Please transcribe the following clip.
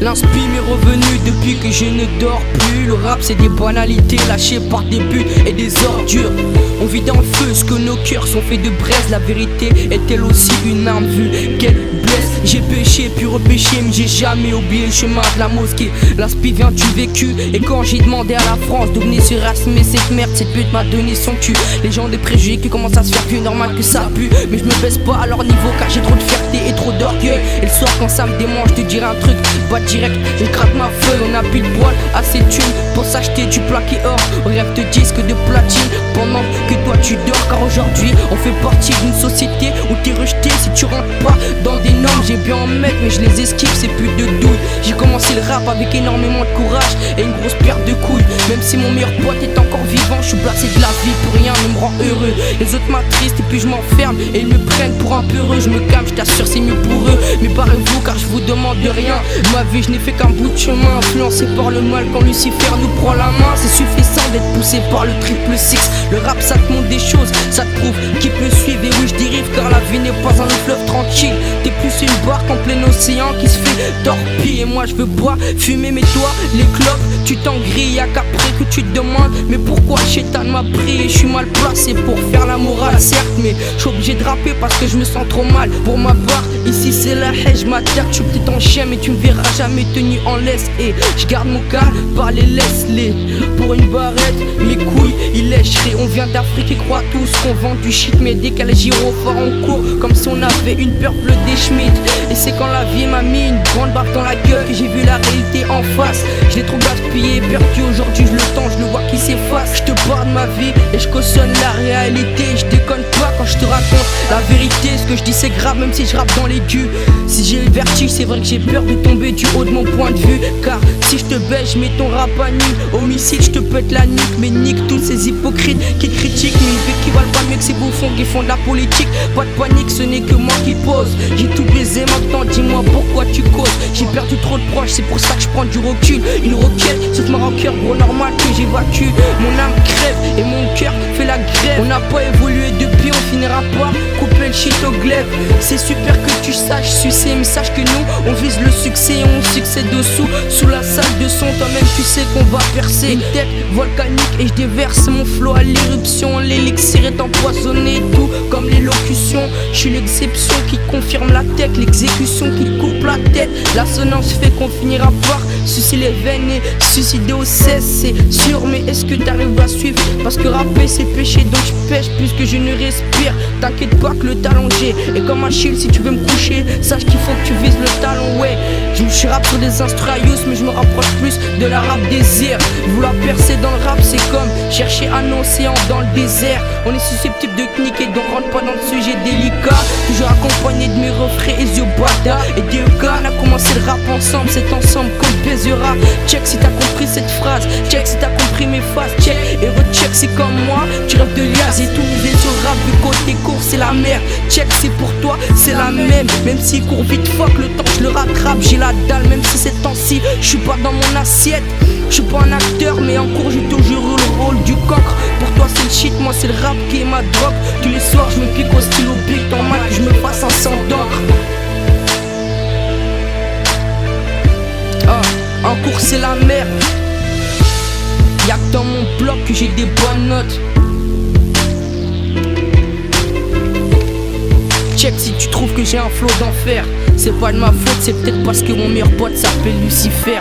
L'inspi m'est revenu depuis que je ne dors plus. Le rap c'est des banalités lâchées par des buts et des ordures. On vit dans le feu ce que nos cœurs sont faits de braise. La vérité est-elle aussi une arme vue qu'elle blesse? J'ai péché puis repêché mais j'ai jamais oublié le chemin de la mosquée. L'inspi vient du vécu. Et quand j'ai demandé à la France de venir sur Erasmus, cette merde, cette pute m'a donné son cul. Les gens des préjugés qui commencent à se faire vieux, normal que ça pue. Mais je me baisse pas à leur niveau car j'ai trop de fierté et trop d'orgueil. Et le soir quand ça me démange, je te dirai un truc, pas direct, je gratte ma feuille. On a plus de poil, assez de thunes pour s'acheter du plaqué or. On rêve de disques de platine pendant que toi tu dors. Car aujourd'hui on fait partie d'une société où t'es rejeté si tu rentres pas dans des normes. J'ai bien en mettre mais je les esquive, c'est plus de doute. J'ai commencé le rap avec énormément de courage et une grosse perte de couilles. Même si mon meilleur pote est encore vivant, je suis blasé de la vie, pour rien ne me rend heureux. Les autres m'attristent et puis je m'enferme et ils me prennent pour un peureux. Je me calme, je t'assure c'est mieux pour eux. Mais parlez-vous car je vous demande de rien. Ma vie je n'ai fait qu'un bout de chemin, influencé par le mal quand Lucifer nous prend la main. C'est suffisant d'être poussé par le triple six. Le rap ça te montre des choses, ça te prouve qui peut suivre. Et oui je dérive car la vie n'est pas un long fleuve tranquille. T'es plus une barque en plein océan qui se fait torpiller. Et moi je veux boire, fumer, mais toi les clopes tu t'en grilles. Y'a qu'après que tu te demandes mais pourquoi Chétan m'a pris. Je suis mal placé pour faire la morale certes, mais je suis obligé de rapper parce que je me sens trop mal. Pour ma part ici c'est la haine, je m'attaque. Je suis petit en chien mais tu me verras jamais tenu en laisse. Et je garde mon calme, pas les laisse-les. Pour une barrette mes couilles ils lècheraient. On vient d'Afrique et croit tous qu'on vend du shit, mais dès qu'à la gyrophare on court comme si on avait une purple des Schmitt. Et c'est quand la vie m'a mis une grande baffe dans la gueule que j'ai vu la réalité en face. Je l'ai trop gaspillé, perdu aujourd'hui, je le tends, je le vois qui s'efface. Je te parle de ma vie et je cautionne la réalité. Je déconne pas quand je te raconte la vérité. Ce que je dis c'est grave même si je rappe dans l'aigu. Si j'ai le vertige c'est vrai que j'ai peur de tomber du haut de mon point de vue. Car si je te baisse je mets ton rap à nu. Homicide je te pète la nuque. Mais nique tous ces hypocrites qui critiquent mais une vie qui valent pas mieux que ces bouffons qui font de la politique. Pas de panique ce n'est que moi qui pose. J'ai tout baisé maintenant dis-moi pourquoi tu causes. J'ai perdu trop de proches c'est pour ça que je prends du recul. Une roquette saute ma rancœur gros normal que j'évacue. Mon âme crève et mon cœur fait la grève. On n'a pas évolué depuis on finira par couper le shit au glaive. C'est super que tu saches sucer mais sache que nous on vise le succès et on succède dessous. Sous la salle de son toi-même tu sais qu'on va percer. Une tête volcanique et je déverse mon flow à l'éruption. L'élixir est empoisonné tout comme l'élocution. Je suis l'exception qui confirme la tête, l'exécution qui coupe la tête. L'assonance fait qu'on finira par sucer les veines et suicider au cesse. C'est sûr mais est-ce que t'arrives à suivre? Parce que rapper c'est péché donc je pêche puisque je ne respire. T'inquiète pas que le talon j'ai. Et comme Achille si tu veux me coucher sache qu'il faut que tu vises le talon. Ouais je me suis rap sur des instruyus mais je me rapproche plus de la rap désir. Vouloir percer dans le rap c'est comme chercher un océan dans le désert. On est susceptible de kniquer donc rentre pas dans le sujet délicat. Toujours accompagné de mes refrains et yeux bada. Et DEK on a commencé le rap ensemble. C'est ensemble qu'on baisera. Check si t'as compris cette phrase. Check si t'as compris mes phases. Check et recheck si comme moi tu rêves de lias. Et tout misé sur le rap vu côté court c'est la merde. Check c'est pour toi c'est la même. Même s'il court vite fuck le temps je le rattrape. J'ai la dalle même si c'est temps-ci je suis pas dans mon assiette. Je suis pas un acteur mais en cours j'ai toujours eu le rôle du cancre. Pour toi c'est le shit, moi c'est le rap qui est ma drogue. Tous les soirs je me pique au stylo big dans mal que je me fasse un sang d'encre. En cours c'est la merde. Y'a que dans mon bloc que j'ai des bonnes notes. Check si tu trouves que j'ai un flow d'enfer. C'est pas de ma faute, c'est peut-être parce que mon meilleur pote s'appelle Lucifer.